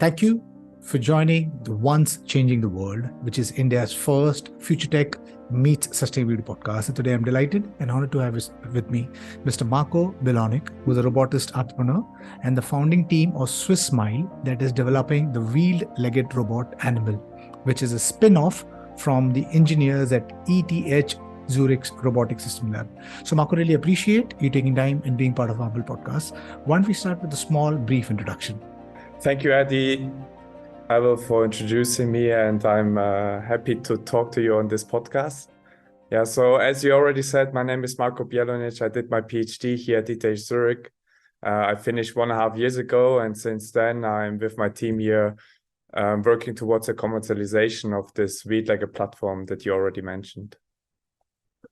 Thank you for joining the Once Changing the World, which is India's first future tech meets sustainability podcast. And today I'm delighted and honored to have with me Mr. Marko Bjelonic, who's a robotist entrepreneur and the founding team of Swiss Smile that is developing the wheeled-legged robot Anymal, which is a spin-off from the engineers at ETH Zurich's robotic system lab. So Marko, really appreciate you taking time and being part of our podcast. Why don't we start with a small, brief introduction? Thank you, Eddie, for introducing me, and I'm happy to talk to you on this podcast. Yeah, so as you already said, my name is Marko Bjelonic. I did my PhD here at ETH Zurich. I finished 1.5 years ago, and since then I'm with my team here working towards a commercialization of this wheeled-legged platform that you already mentioned.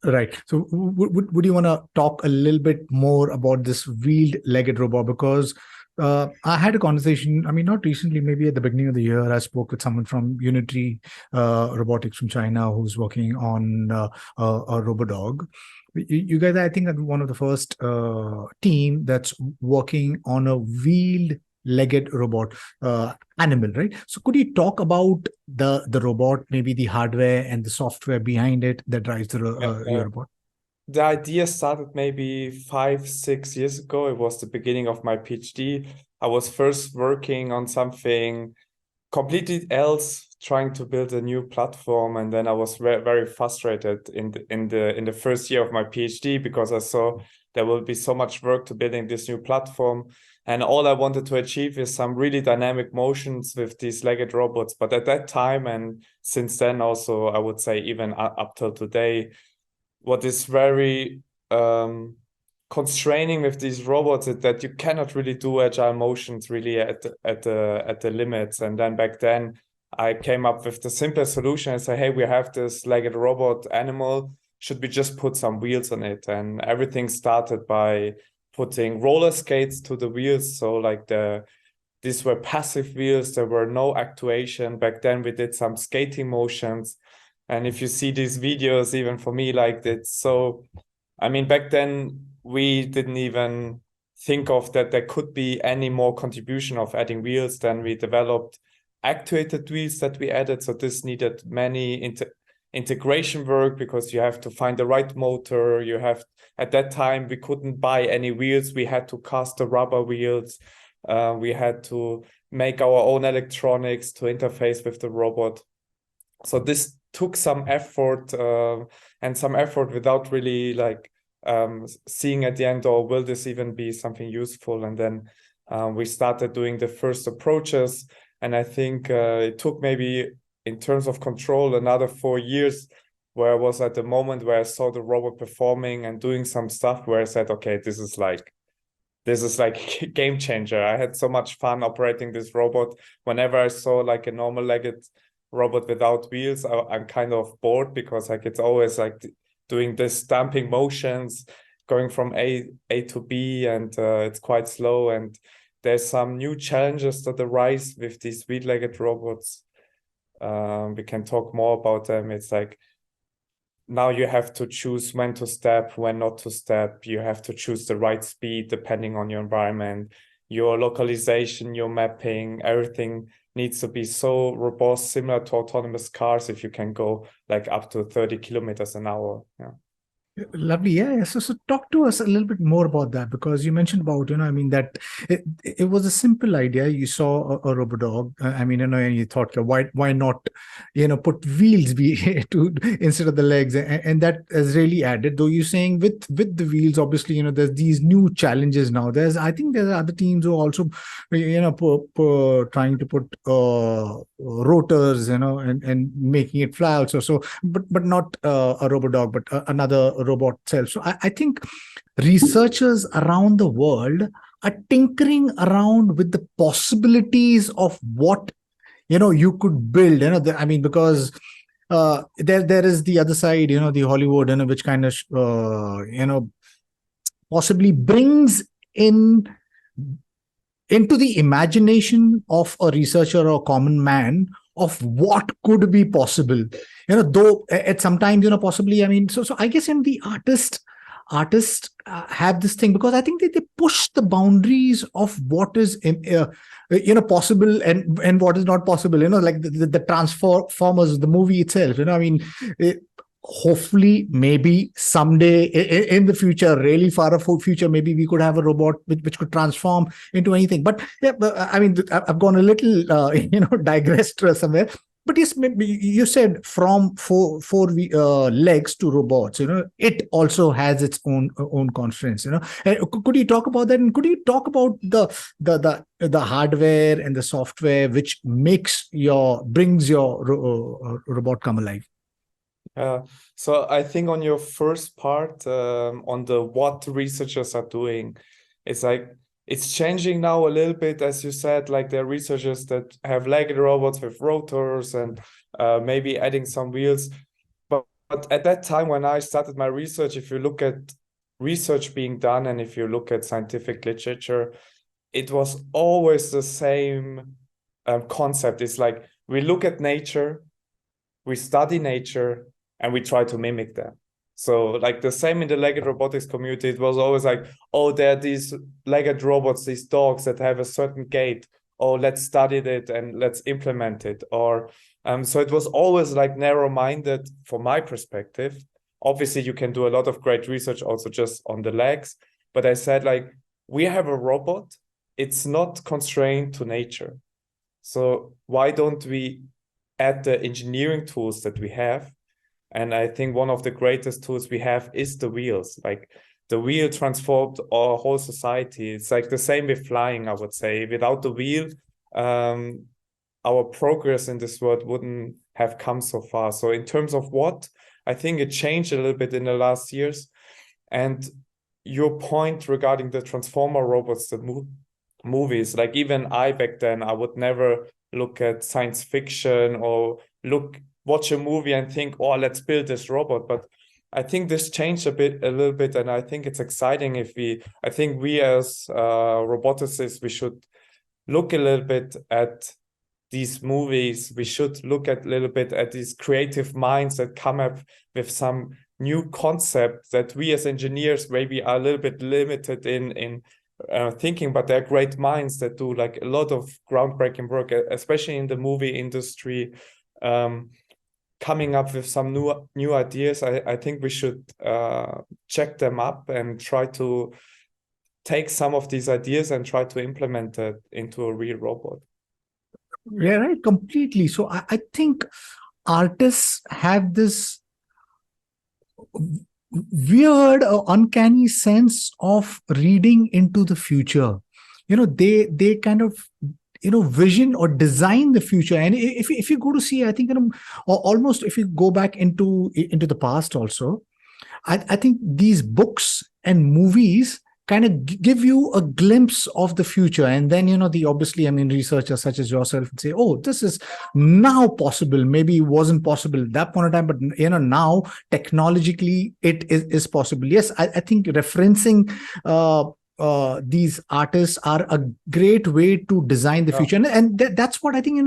Right. So would you want to talk a little bit more about this wheeled-legged robot? Because I had a conversation, not recently, maybe at the beginning of the year, I spoke with someone from Unity Robotics from China who's working on a RoboDog. You guys, I think, are one of the first team that's working on a wheeled-legged robot Anymal, right? So could you talk about the robot, maybe the hardware and the software behind it that drives the your robot? The idea started maybe 5-6 years ago. It was the beginning of my PhD. I was first working on something completely else, trying to build a new platform, and then I was very frustrated in the first year of my PhD because I saw there will be so much work to building this new platform, and all I wanted to achieve is some really dynamic motions with these legged robots. But at that time, and since then also, I would say even up till today, what is very constraining with these robots is that you cannot really do agile motions really at the limits. And then back then I came up with the simple solution and say, hey, we have this legged robot Anymal, should we just put some wheels on it? And everything started by putting roller skates to the wheels. So like these were passive wheels, there were no actuation. Back then we did some skating motions. And if you see these videos, even for me, like it's so, back then we didn't even think of that there could be any more contribution of adding wheels. Then we developed actuated wheels that we added. So this needed many integration work because you have to find the right motor. At that time, we couldn't buy any wheels. We had to cast the rubber wheels. We had to make our own electronics to interface with the robot. So this took some effort and some effort without really seeing at the end, or will this even be something useful? And then we started doing the first approaches. And I think it took maybe in terms of control another 4 years, where I was at the moment where I saw the robot performing and doing some stuff where I said, okay, this is like a game changer. I had so much fun operating this robot. Whenever I saw like a normal legged robot without wheels, I'm kind of bored because it's always doing this stamping motions, going from A to B, and it's quite slow. And there's some new challenges that arise with these wheel-legged robots. We can talk more about them. It's like now you have to choose when to step, when not to step. You have to choose the right speed depending on your environment, your localization, your mapping, everything needs to be so robust, similar to autonomous cars, if you can go up to 30 kilometers an hour. Yeah. Lovely. Yeah. So talk to us a little bit more about that, because you mentioned about, that it was a simple idea. You saw a RoboDog, and you thought, why not, put wheels to instead of the legs, and that has really added. Though you're saying with the wheels, obviously, there's these new challenges now. I think there are other teams who are also, trying to put rotors, and making it fly also. So, but not a RoboDog, but another robot self. So I think researchers around the world are tinkering around with the possibilities of what you could build. Because there is the other side, the Hollywood, which kind of possibly brings into the imagination of a researcher or common man of what could be possible, though at sometimes, possibly, so I guess the artists artists have this thing, because I think they push the boundaries of what is possible and what is not possible. Like the Transformers, the movie itself. I mean, hopefully, maybe someday in the future, really far off future, maybe we could have a robot which could transform into anything. But yeah, I mean, I've gone a little digressed somewhere. But yes, maybe you said from four legs to robots. It also has its own constraints. And could you talk about that? And could you talk about the hardware and the software which brings your robot come alive? So I think on your first part, on the what researchers are doing, it's like it's changing now a little bit, as you said. Like there are researchers that have legged robots with rotors and maybe adding some wheels. But at that time when I started my research, if you look at research being done and if you look at scientific literature, it was always the same concept. It's like we look at nature, we study nature, and we try to mimic them. So like the same in the legged robotics community, it was always like, oh, there are these legged robots, these dogs that have a certain gait. Oh, let's study it and let's implement it. Or so it was always like narrow-minded from my perspective. Obviously, you can do a lot of great research also just on the legs. But I said, like, we have a robot. It's not constrained to nature. So why don't we add the engineering tools that we have? And I think one of the greatest tools we have is the wheels. Like the wheel transformed our whole society. It's like the same with flying, I would say. Without the wheel, our progress in this world wouldn't have come so far. So in terms of what, I think it changed a little bit in the last years. And your point regarding the Transformer robots, the movies, like even I back then, I would never look at science fiction or watch a movie and think, oh, let's build this robot. But I think this changed a little bit. And I think it's exciting I think we as roboticists, we should look a little bit at these movies. We should look a little bit at these creative minds that come up with some new concept that we as engineers maybe are a little bit limited in thinking, but they're great minds that do like a lot of groundbreaking work, especially in the movie industry. Coming up with some new ideas. I think we should check them up and try to take some of these ideas and try to implement it into a real robot. Yeah, right, completely. So I think artists have this weird or uncanny sense of reading into the future. They kind of vision or design the future. And if you go to see, I think almost if you go back into the past also, I think these books and movies kind of give you a glimpse of the future. And then obviously, I mean, researchers such as yourself would say, oh, this is now possible. Maybe it wasn't possible at that point in time, but now technologically it is possible. Yes, I think referencing these artists are a great way to design the future. And that's what I think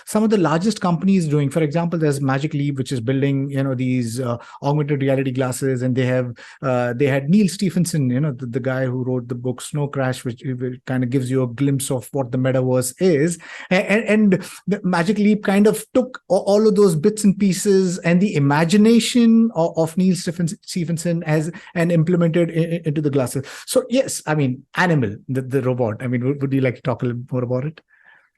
some of the largest companies doing. For example, there's Magic Leap, which is building these augmented reality glasses, and they had Neil Stephenson, the guy who wrote the book Snow Crash, which kind of gives you a glimpse of what the metaverse is. And the Magic Leap kind of took all of those bits and pieces and the imagination of Neil Stephenson and implemented into the glasses. So yes, I mean, Anymal, the robot. I mean, would you like to talk a little more about it?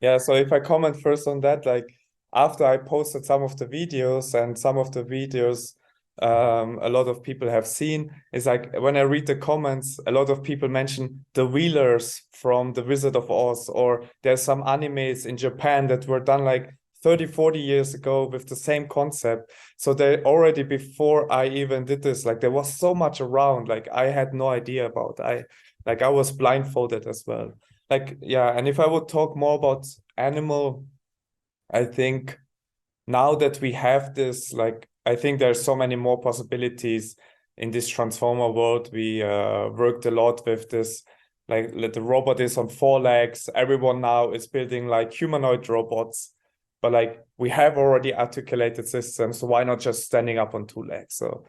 Yeah, so if I comment first on that, like after I posted some of the videos, and some of the videos a lot of people have seen, is like when I read the comments, a lot of people mention the Wheelers from The Wizard of Oz, or there's some animes in Japan that were done like 30, 40 years ago with the same concept. So they already, before I even did this, like there was so much around, like I had no idea about. I was blindfolded as well. Like, yeah, and if I would talk more about Anymal, I think now that we have this, like, I think there's so many more possibilities in this transformer world. We worked a lot with this, like the robot is on 4 legs. Everyone now is building like humanoid robots, but like we have already articulated systems. So why not just standing up on 2 legs? So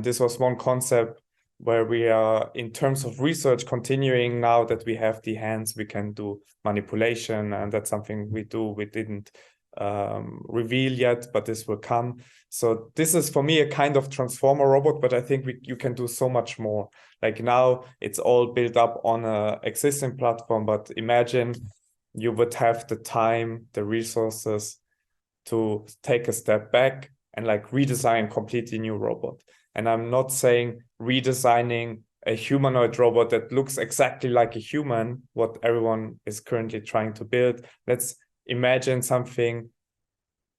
this was one concept where we are, in terms of research, continuing now that we have the hands, we can do manipulation, and that's something we do. We didn't reveal yet, but this will come. So this is for me a kind of transformer robot, but I think you can do so much more. Like now it's all built up on a existing platform, but imagine you would have the time, the resources to take a step back and like redesign a completely new robot. And I'm not saying redesigning a humanoid robot that looks exactly like a human, what everyone is currently trying to build. Let's imagine something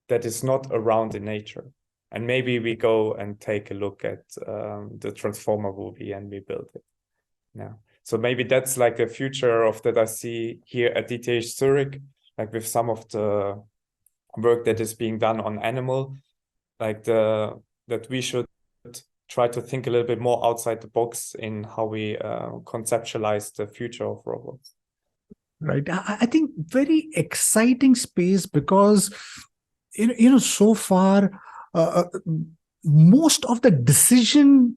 that is not around in nature. And maybe we go and take a look at the Transformer movie and we build it. Yeah. So maybe that's like a future of that I see here at ETH Zurich, like with some of the work that is being done on Anymal, like that we should try to think a little bit more outside the box in how we conceptualize the future of robots. Right. I think very exciting space because, so far, most of the decision,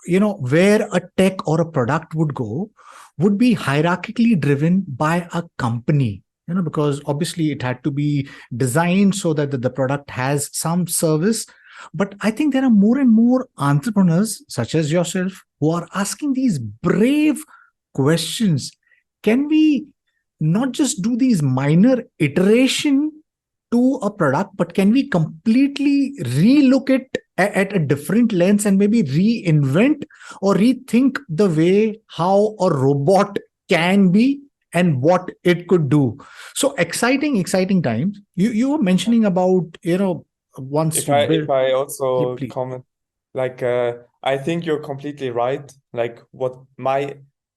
where a tech or a product would go would be hierarchically driven by a company, because obviously it had to be designed so that the product has some service. But I think there are more and more entrepreneurs, such as yourself, who are asking these brave questions. Can we not just do these minor iteration to a product, but can we completely relook it at a different lens and maybe reinvent or rethink the way how a robot can be and what it could do? So exciting times. You were mentioning about, once if you I build. if I also Please. comment, like I think you're completely right. Like what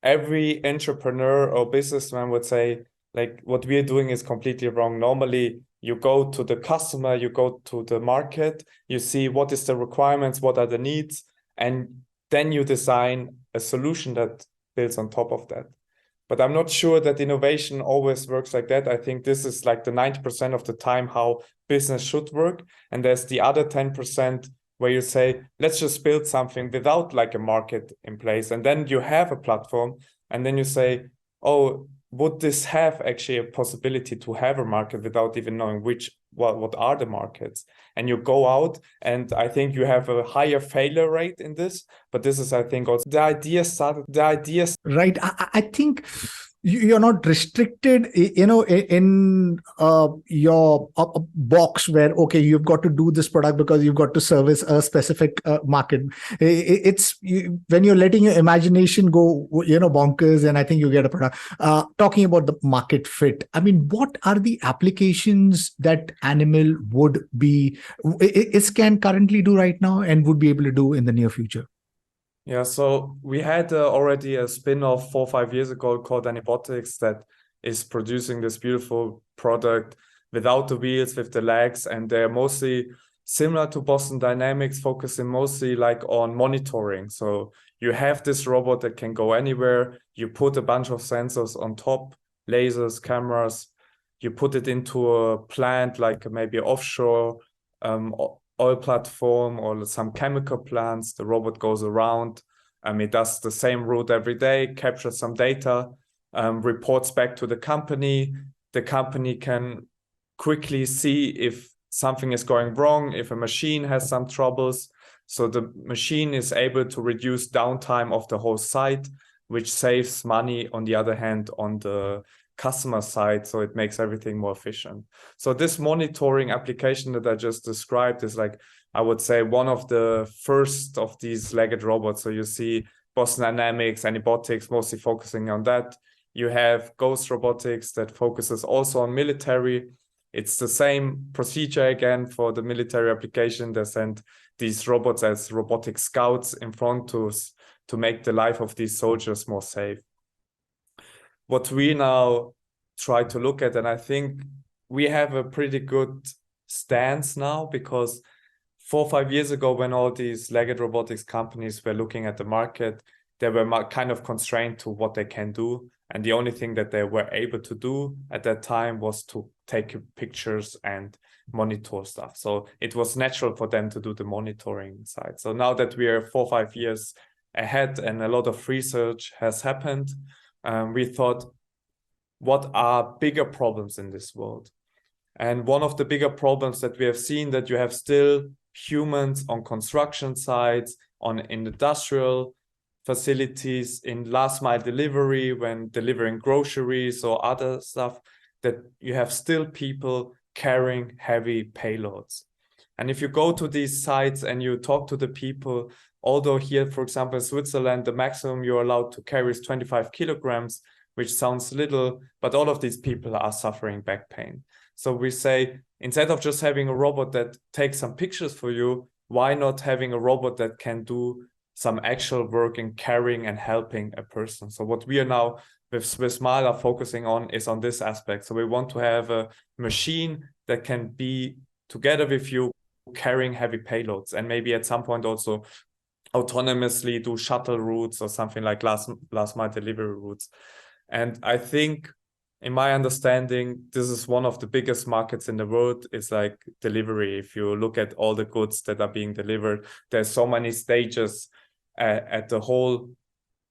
every entrepreneur or businessman would say, like what we are doing is completely wrong. Normally, you go to the customer, you go to the market, you see what is the requirements, what are the needs, and then you design a solution that builds on top of that. But I'm not sure that innovation always works like that. I think this is like the 90% of the time how business should work. And there's the other 10% where you say, let's just build something without like a market in place. And then you have a platform and then you say, oh, would this have actually a possibility to have a market without even knowing what are the markets? And you go out, and I think you have a higher failure rate in this. But this is, I think, also the idea started. Right. I think you're not restricted, in your box where, okay, you've got to do this product because you've got to service a specific market. It's when you're letting your imagination go, bonkers, and I think you get a product. Talking about the market fit, I mean, what are the applications that Anymal can currently do right now and would be able to do in the near future? Yeah, so we had already a spin-off 4 or 5 years ago called Robotics that is producing this beautiful product without the wheels, with the legs, and they're mostly similar to Boston Dynamics, focusing mostly like on monitoring. So you have this robot that can go anywhere. You put a bunch of sensors on top, lasers, cameras. You put it into a plant, like maybe offshore, oil platform or some chemical plants. The robot goes around. It does the same route every day, captures some data, reports back to the company. The company can quickly see if something is going wrong, if a machine has some troubles. So the machine is able to reduce downtime of the whole site, which saves money, on the other hand, on the customer side, so it makes everything more efficient. So this monitoring application that I just described is, like, I would say, one of the first of these legged robots. So you see Boston Dynamics, Anybotics mostly focusing on that. You have Ghost Robotics that focuses also on military. It's the same procedure again for the military application. They send these robots as robotic scouts in front to make the life of these soldiers more safe. What we now try to look at, and I think we have a pretty good stance now, because 4 or 5 years ago, when all these legged robotics companies were looking at the market, they were kind of constrained to what they can do. And the only thing that they were able to do at that time was to take pictures and monitor stuff. So it was natural for them to do the monitoring side. So now that we are 4 or 5 years ahead and a lot of research has happened, we thought, what are bigger problems in this world? And one of the bigger problems that we have seen, that you have still humans on construction sites, in industrial facilities, in last mile delivery, when delivering groceries or other stuff, that you have still people carrying heavy payloads. And if you go to these sites and you talk to the people, although here, for example, in Switzerland, the maximum you're allowed to carry is 25 kilograms, which sounds little, but all of these people are suffering back pain. So we say, instead of just having a robot that takes some pictures for you, why not having a robot that can do some actual work in carrying and helping a person? So what we are now with Swiss Mile are focusing on is on this aspect. So we want to have a machine that can be together with you carrying heavy payloads, and maybe at some point also autonomously do shuttle routes or something like last mile delivery routes. And I think, in my understanding, this is one of the biggest markets in the world. It's like delivery. If you look at all the goods that are being delivered, there's so many stages at the whole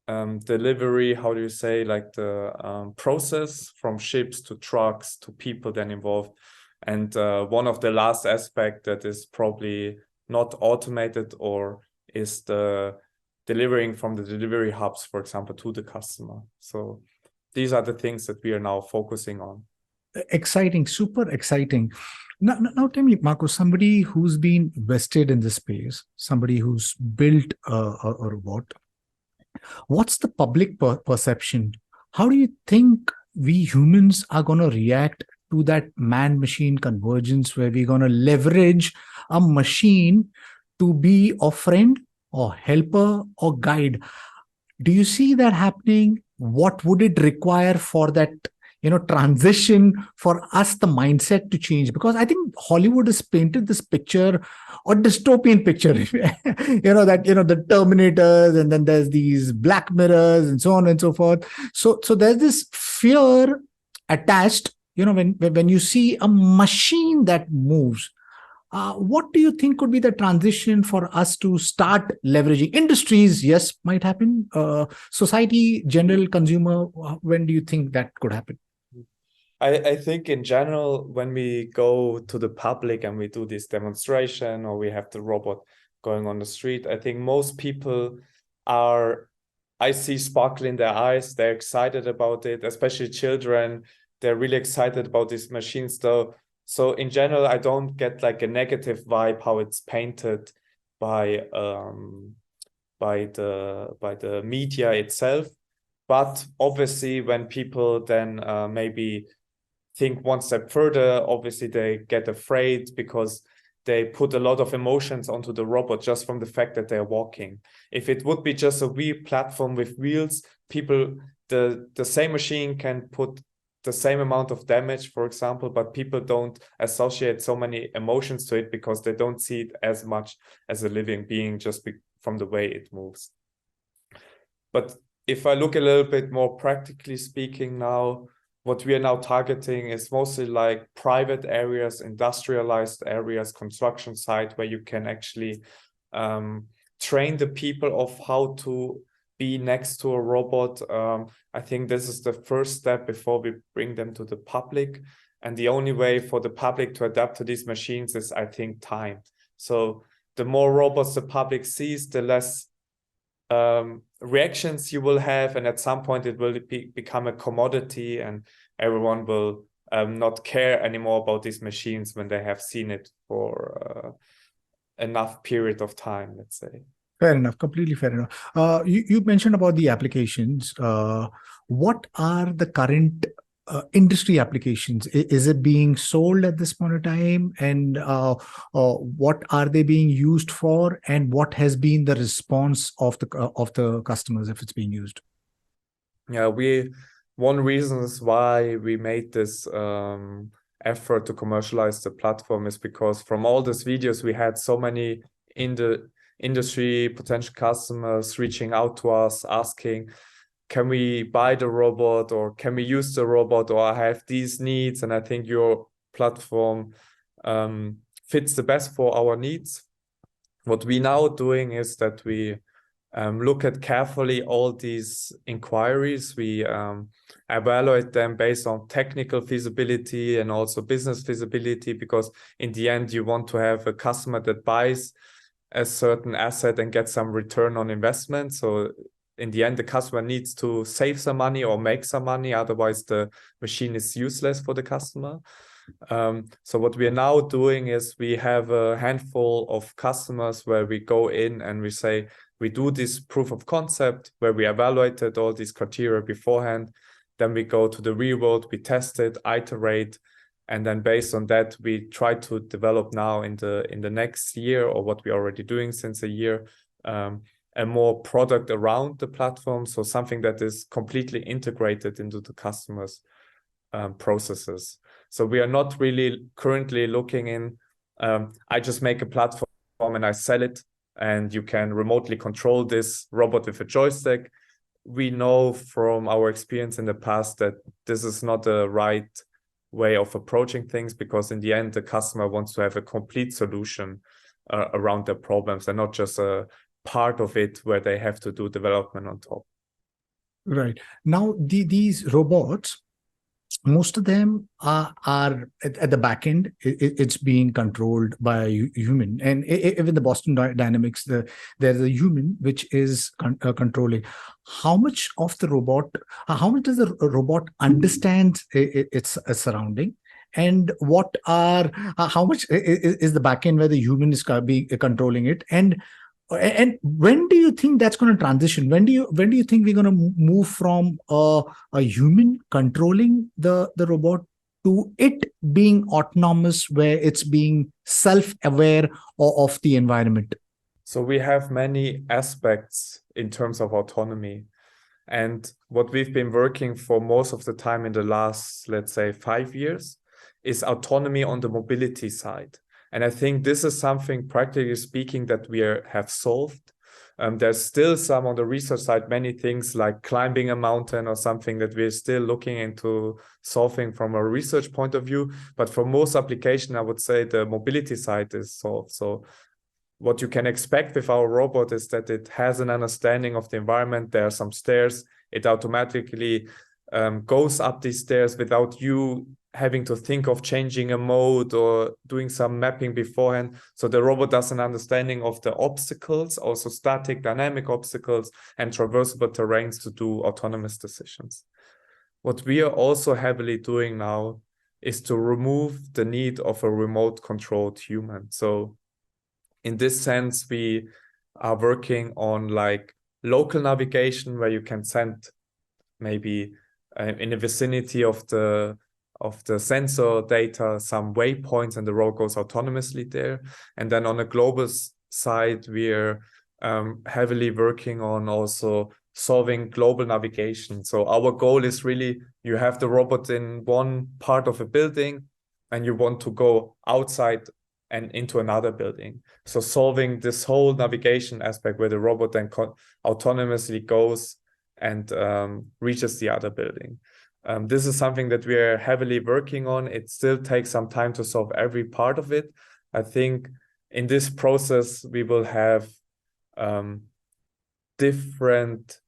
delivery, how do you say, like the process, from ships to trucks to people then involved. And one of the last aspect that is probably not automated or is the delivering from the delivery hubs, for example, to the customer. So these are the things that we are now focusing on. Exciting, super exciting. Now tell me, Marco, somebody who's been vested in this space, somebody who's built a robot, what's the public perception? How do you think we humans are going to react to that man-machine convergence, where we're going to leverage a machine to be a friend or helper or guide? Do you see that happening? What would it require for that, transition, for us, the mindset to change? Because I think Hollywood has painted this picture, or dystopian picture, the Terminators, and then there's these Black Mirrors and so on and so forth. So there's this fear attached, when you see a machine that moves. What do you think could be the transition for us to start leveraging? Industries, yes, might happen. Society, general consumer, when do you think that could happen? I think in general, when we go to the public and we do this demonstration, or we have the robot going on the street, I think most people I see sparkle in their eyes. They're excited about it, especially children. They're really excited about these machines, though. So in general, I don't get like a negative vibe how it's painted by the media itself. But obviously, when people then maybe think one step further, obviously they get afraid, because they put a lot of emotions onto the robot just from the fact that they're walking. If it would be just a wheel platform with wheels, the same machine can put the same amount of damage, for example, but people don't associate so many emotions to it, because they don't see it as much as a living being just from the way it moves. But if I look a little bit more practically speaking now, what we are now targeting is mostly like private areas, industrialized areas, construction site, where you can actually train the people of how to be next to a robot. I think this is the first step before we bring them to the public. And the only way for the public to adapt to these machines is, I think, time. So the more robots the public sees, the less reactions you will have. And at some point it will become a commodity, and everyone will not care anymore about these machines when they have seen it for enough period of time, let's say. Fair enough. Completely fair enough. You mentioned about the applications. What are the current industry applications? Is it being sold at this point in time? And what are they being used for? And what has been the response of the customers if it's being used? Yeah, one reason is why we made this effort to commercialize the platform is because from all these videos we had so many in the industry potential customers reaching out to us asking, can we buy the robot, or can we use the robot, or I have these needs, and I think your platform fits the best for our needs. What we now doing is that we look at carefully all these inquiries. We evaluate them based on technical feasibility and also business feasibility, because in the end, you want to have a customer that buys a certain asset and get some return on investment. So in the end, the customer needs to save some money or make some money. Otherwise, the machine is useless for the customer. So what we are now doing is we have a handful of customers where we go in and we say, we do this proof of concept where we evaluated all these criteria beforehand. Then we go to the real world, we test it, iterate, and then based on that, we try to develop now in the next year, or what we're already doing since a year, a more product around the platform. So something that is completely integrated into the customer's processes. So we are not really currently looking in, I just make a platform and I sell it, and you can remotely control this robot with a joystick. We know from our experience in the past that this is not the right way of approaching things, because in the end, the customer wants to have a complete solution around their problems and not just a part of it where they have to do development on top. Right. Now, these robots, most of them are at the back end. It's being controlled by a human, and even the Boston Dynamics, there's a human which is controlling. How much of the robot? How much does the robot understand its surrounding? And what are how much is the back end where the human is controlling it? And when do you think that's going to transition? When do you think we're going to move from a human controlling the robot to it being autonomous, where it's being self-aware of the environment? So we have many aspects in terms of autonomy. And what we've been working for most of the time in the last, let's say, 5 years is autonomy on the mobility side. And I think this is something, practically speaking, that we have solved. There's still some on the research side, many things like climbing a mountain or something that we're still looking into solving from a research point of view. But for most application, I would say the mobility side is solved. So what you can expect with our robot is that it has an understanding of the environment. There are some stairs. It automatically goes up these stairs without you having to think of changing a mode or doing some mapping beforehand. So the robot does an understanding of the obstacles, also static, dynamic obstacles, and traversable terrains to do autonomous decisions. What we are also heavily doing now is to remove the need of a remote controlled human. So in this sense, we are working on like local navigation, where you can send maybe in the vicinity of the sensor data some waypoints, and the robot goes autonomously there. And then on a global side, we're heavily working on also solving global navigation. So our goal is really, you have the robot in one part of a building and you want to go outside and into another building. So solving this whole navigation aspect where the robot then autonomously goes and reaches the other building. This is something that we are heavily working on. It still takes some time to solve every part of it. I think in this process, we will have different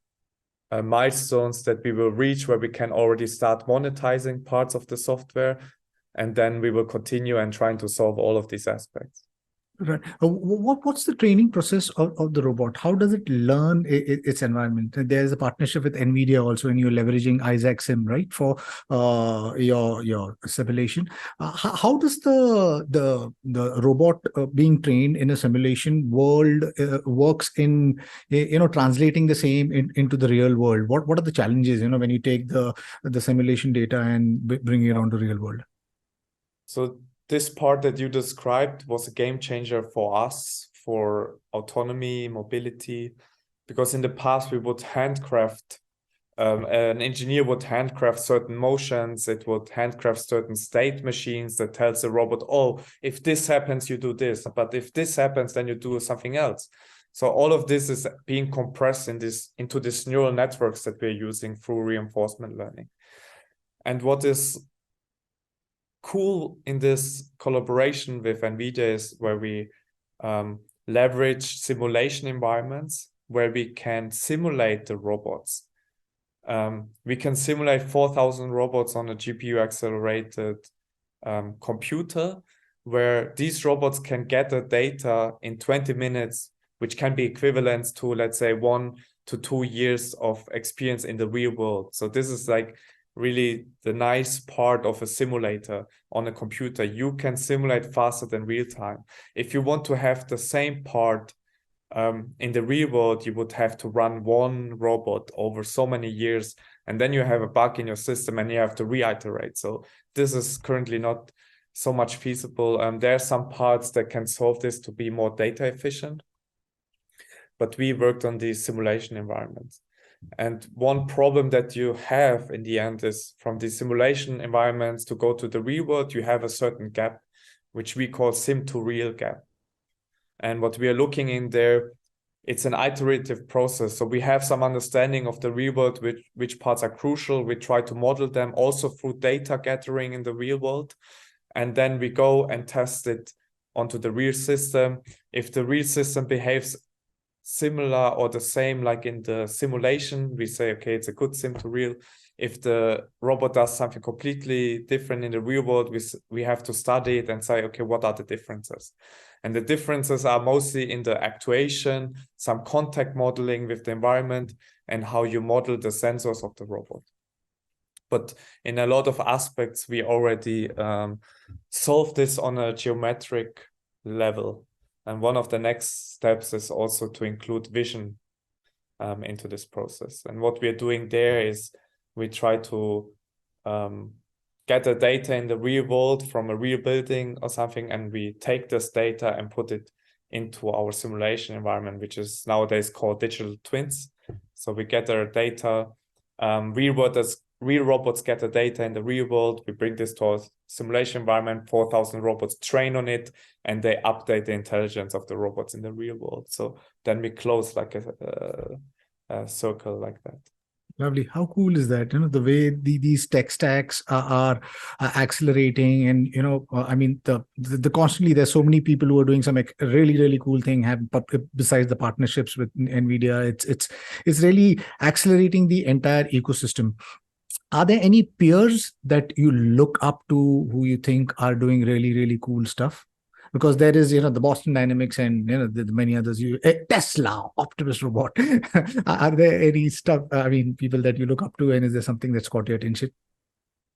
milestones that we will reach where we can already start monetizing parts of the software. And then we will continue and trying to solve all of these aspects. Right. What's the training process of the robot? How does it learn its environment? There's a partnership with NVIDIA also, and you're leveraging Isaac Sim, right, for your simulation. How does the robot being trained in a simulation world works in translating the same into the real world? What are the challenges when you take the simulation data and bring it onto real world? So this part that you described was a game changer for us, for autonomy, mobility, because in the past we would handcraft, an engineer would handcraft certain motions, it would handcraft certain state machines that tells the robot, oh, if this happens, you do this, but if this happens, then you do something else. So all of this is being compressed into these neural networks that we're using through reinforcement learning. And what is cool in this collaboration with NVIDIA is where we leverage simulation environments where we can simulate the robots. We can simulate 4,000 robots on a GPU accelerated computer, where these robots can gather data in 20 minutes, which can be equivalent to, let's say, 1 to 2 years of experience in the real world. So this is like really the nice part of a simulator on a computer. You can simulate faster than real time. If you want to have the same part in the real world, you would have to run one robot over so many years, and then you have a bug in your system and you have to reiterate. So this is currently not so much feasible. There are some parts that can solve this to be more data efficient, but we worked on these simulation environments. And one problem that you have in the end is from the simulation environments to go to the real world, you have a certain gap, which we call sim to real gap. And what we are looking in there, it's an iterative process. So we have some understanding of the real world, which parts are crucial. We try to model them also through data gathering in the real world. And then we go and test it onto the real system. If the real system behaves similar or the same like in the simulation, we say, okay, it's a good sim to real. If the robot does something completely different in the real world, we have to study it and say, okay, what are the differences? And the differences are mostly in the actuation, some contact modeling with the environment, and how you model the sensors of the robot. But in a lot of aspects, we already solved this on a geometric level. And one of the next steps is also to include vision into this process. And what we are doing there is we try to get the data in the real world from a real building or something, and we take this data and put it into our simulation environment, which is nowadays called digital twins. So we gather data, real robots get the data in the real world. We bring this to our simulation environment, 4,000 robots train on it, and they update the intelligence of the robots in the real world. So then we close like a circle like that. Lovely. How cool is that? The way these tech stacks are accelerating, and I mean, the constantly there's so many people who are doing some really really cool thing. Besides the partnerships with NVIDIA, it's really accelerating the entire ecosystem. Are there any peers that you look up to who you think are doing really really cool stuff? Because there is, the Boston Dynamics and the many others. Tesla, Optimus Robot. Are there any stuff? I mean, people that you look up to, and is there something that's caught your attention?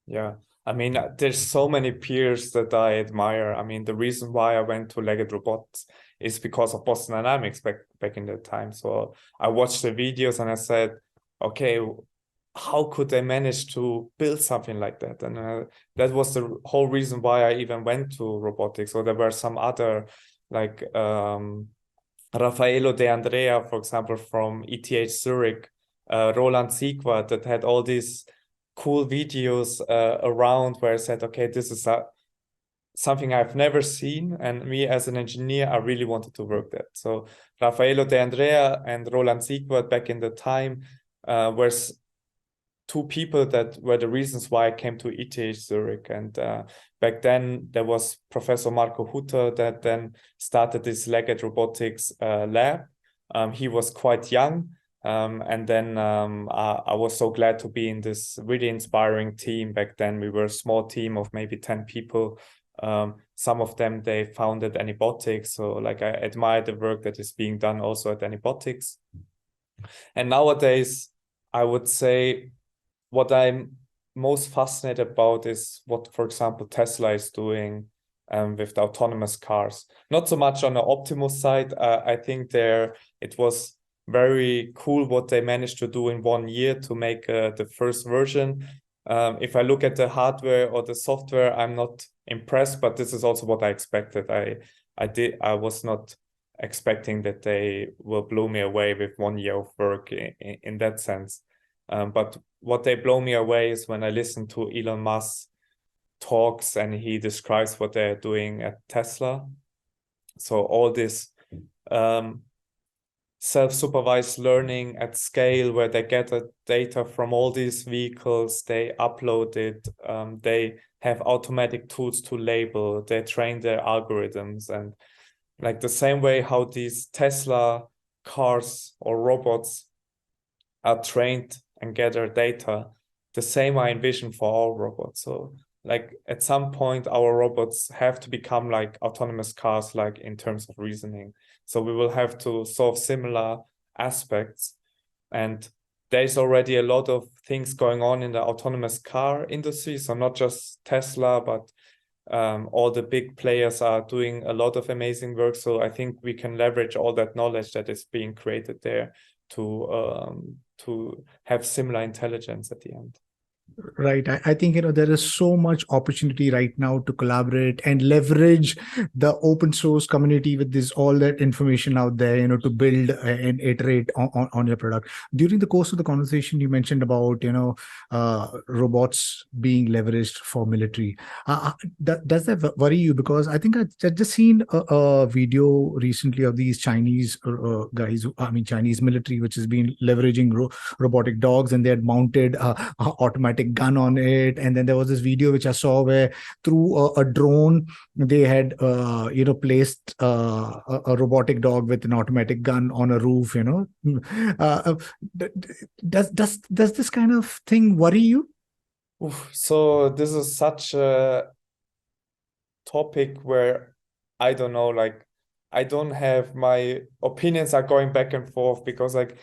Yeah, I mean, there's so many peers that I admire. I mean, the reason why I went to Legged Robots is because of Boston Dynamics back in that time. So I watched the videos and I said, okay, how could they manage to build something like that? And that was the whole reason why I even went to robotics. So there were some other, like Raffaello De Andrea, for example, from ETH Zurich, Roland Siegwart, that had all these cool videos around where I said, okay, this is something I've never seen, and me as an engineer, I really wanted to work that. So Raffaello De Andrea and Roland Siegwart back in the time were two people that were the reasons why I came to ETH Zurich. And back then there was Professor Marko Hutter that then started this Legged Robotics lab. He was quite young. And then I was so glad to be in this really inspiring team. Back then we were a small team of maybe 10 people. Some of them, they founded Anybotics. So like I admire the work that is being done also at Anybotics. And nowadays, I would say what I'm most fascinated about is what, for example, Tesla is doing with the autonomous cars. Not so much on the Optimus side. I think it was very cool what they managed to do in 1 year to make the first version. If I look at the hardware or the software, I'm not impressed, but this is also what I expected. I was not expecting that they will blow me away with 1 year of work in that sense. But what they blow me away is when I listen to Elon Musk talks and he describes what they're doing at Tesla. So all this self-supervised learning at scale, where they get the data from all these vehicles, they upload it, they have automatic tools to label, they train their algorithms, and like the same way how these Tesla cars or robots are trained and gather data, the same I envision for all robots. So like at some point, our robots have to become like autonomous cars, like in terms of reasoning. So we will have to solve similar aspects. And there's already a lot of things going on in the autonomous car industry. So not just Tesla, but all the big players are doing a lot of amazing work. So I think we can leverage all that knowledge that is being created there to have similar intelligence at the end. Right. I think, there is so much opportunity right now to collaborate and leverage the open source community with this, all that information out there, to build and iterate on your product. During the course of the conversation, you mentioned about, robots being leveraged for military. Does that worry you? Because I think I just seen a video recently of these Chinese guys, Chinese military, which has been leveraging robotic dogs, and they had mounted automatic gun on it. And then there was this video which I saw where through a drone they had placed a robotic dog with an automatic gun on a roof. Does this kind of thing worry you? So this is such a topic where I don't know, like I don't have, my opinions are going back and forth, because like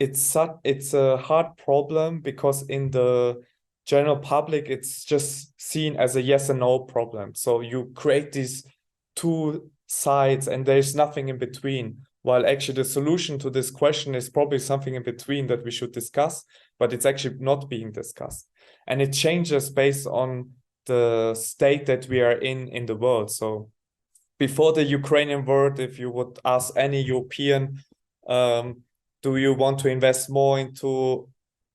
it's a hard problem, because in the general public it's just seen as a yes and no problem. So you create these two sides and there's nothing in between, while actually the solution to this question is probably something in between that we should discuss, but it's actually not being discussed. And it changes based on the state that we are in the world. So before the Ukrainian war, if you would ask any European, do you want to invest more into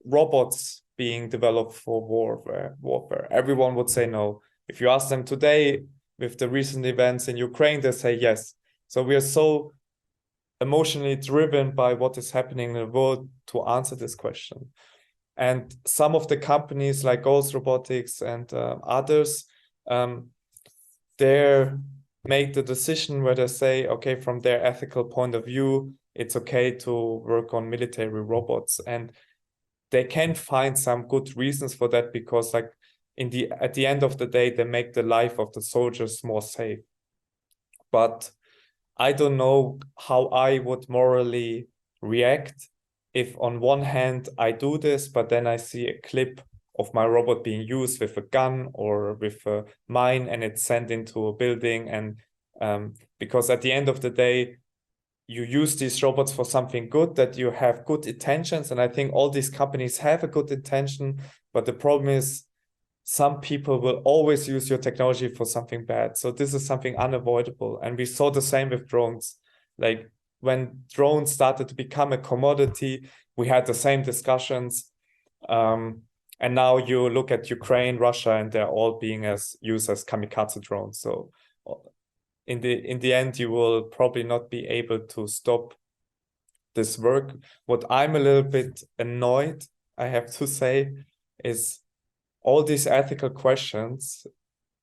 robots being developed for warfare? Everyone would say no. If you ask them today, with the recent events in Ukraine, they say yes. So we are so emotionally driven by what is happening in the world to answer this question. And some of the companies like Ghost Robotics and others, they make the decision where they say, okay, from their ethical point of view, it's okay to work on military robots. And they can find some good reasons for that, because like at the end of the day, they make the life of the soldiers more safe. But I don't know how I would morally react if on one hand I do this, but then I see a clip of my robot being used with a gun or with a mine and it's sent into a building. And because at the end of the day, you use these robots for something good, that you have good intentions. And I think all these companies have a good intention, but the problem is some people will always use your technology for something bad. So this is something unavoidable. And we saw the same with drones. Like when drones started to become a commodity, we had the same discussions. And now you look at Ukraine, Russia, and they're all being used as kamikaze drones. So in the end, you will probably not be able to stop this work. What I'm a little bit annoyed, I have to say, is all these ethical questions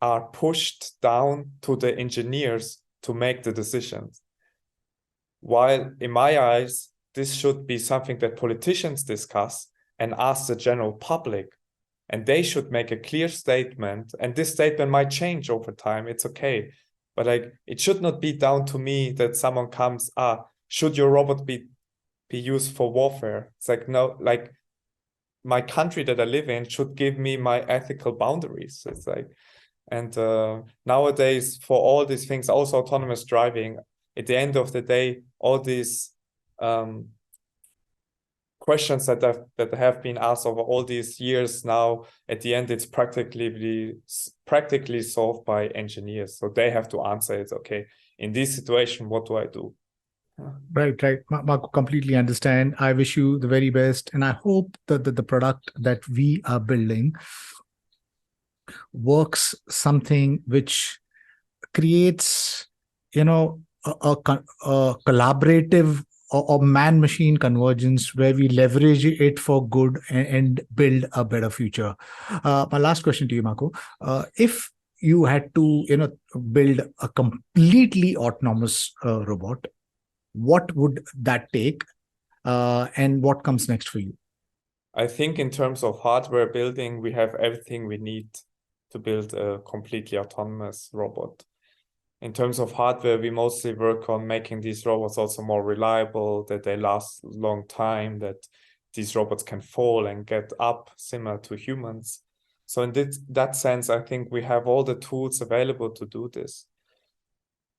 are pushed down to the engineers to make the decisions. While in my eyes, this should be something that politicians discuss and ask the general public. And they should make a clear statement. And this statement might change over time. It's okay. But like, it should not be down to me that someone comes, should your robot be used for warfare? It's like, no, like my country that I live in should give me my ethical boundaries. It's like, and nowadays for all these things, also autonomous driving, at the end of the day, all these questions that have been asked over all these years, now at the end it's practically solved by engineers. So they have to answer it. Okay, in this situation, what do I do? Right. Marco, completely understand. I wish you the very best. And I hope that the product that we are building works something which creates, a collaborative or man-machine convergence where we leverage it for good and build a better future. My last question to you, Marco. If you had to, build a completely autonomous robot, what would that take? And what comes next for you? I think in terms of hardware building, we have everything we need to build a completely autonomous robot. In terms of hardware, we mostly work on making these robots also more reliable, that they last a long time, that these robots can fall and get up similar to humans. So in that sense, I think we have all the tools available to do this.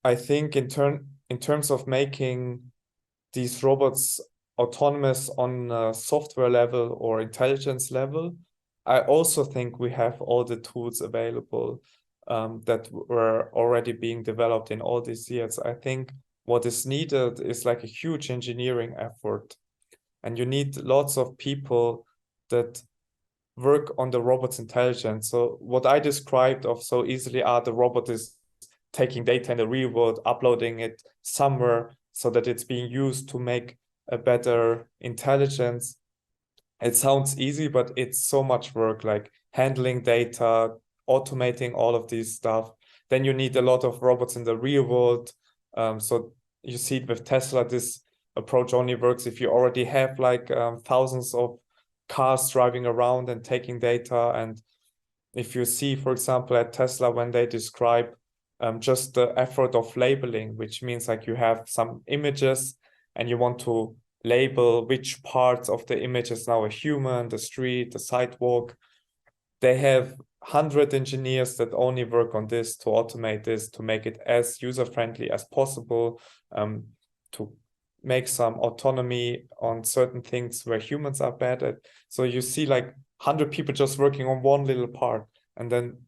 I think in terms of making these robots autonomous on a software level or intelligence level, I also think we have all the tools available that were already being developed in all these years. I think what is needed is like a huge engineering effort, and you need lots of people that work on the robot's intelligence. So what I described of so easily are the robot is taking data in the real world, uploading it somewhere so that it's being used to make a better intelligence. It sounds easy, but it's so much work, like handling data, automating all of these stuff. Then you need a lot of robots in the real world. So you see it with Tesla, this approach only works if you already have like thousands of cars driving around and taking data. And if you see, for example, at Tesla, when they describe just the effort of labeling, which means like you have some images and you want to label which parts of the image is now a human, the street, the sidewalk. They have 100 engineers that only work on this to automate this, to make it as user-friendly as possible, to make some autonomy on certain things where humans are bad at. So you see like 100 people just working on one little part. And then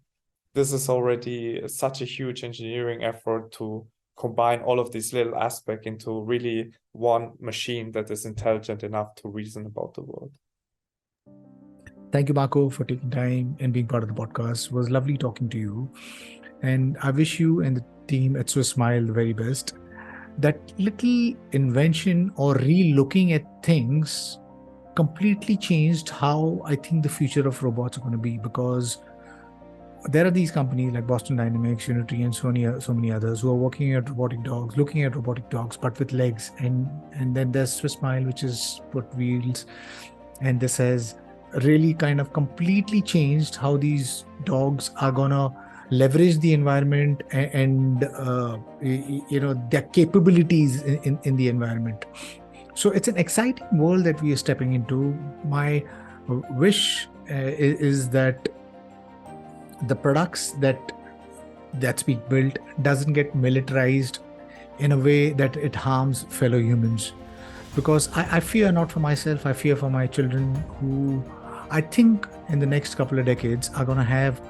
this is already such a huge engineering effort to combine all of these little aspects into really one machine that is intelligent enough to reason about the world. Thank you, Marko, for taking time and being part of the podcast. It was lovely talking to you. And I wish you and the team at Swiss Smile the very best. That little invention or re-looking at things completely changed how I think the future of robots are going to be, because there are these companies like Boston Dynamics, Unity, and so many others who are working at robotic dogs, looking at robotic dogs, but with legs. And then there's Swiss Smile, which is put wheels. And this has really kind of completely changed how these dogs are gonna leverage the environment and their capabilities in the environment. So it's an exciting world that we are stepping into. My wish is that the products that's being built doesn't get militarized in a way that it harms fellow humans. Because I fear not for myself, I fear for my children, who I think in the next couple of decades are going to have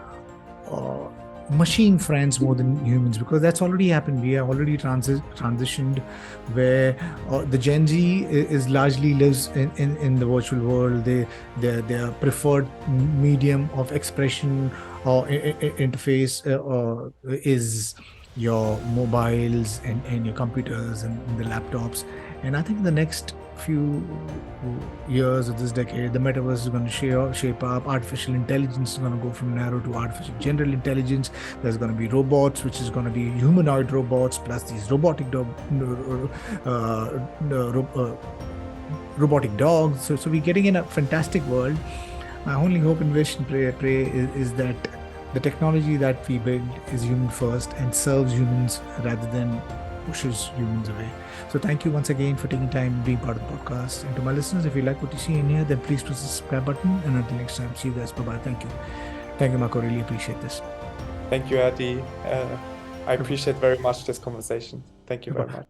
machine friends more than humans, because that's already happened. We are already transitioned where the Gen Z is largely lives in the virtual world. Their preferred medium of expression or interface is your mobiles and your computers and the laptops. And I think in the next few years of this decade, the metaverse is going to shape up. Artificial intelligence is going to go from narrow to artificial general intelligence. There's going to be robots, which is going to be humanoid robots, plus these robotic dogs. So we're getting in a fantastic world. My only hope and wish and pray is that the technology that we build is human first and serves humans rather than pushes humans away. So thank you once again for taking time and being part of the podcast. And to my listeners, if you like what you see in here, then please press the subscribe button. And until next time, see you guys. Bye-bye. Thank you. Thank you, Marko. Really appreciate this. Thank you, Adi. I appreciate very much this conversation. Thank you very much.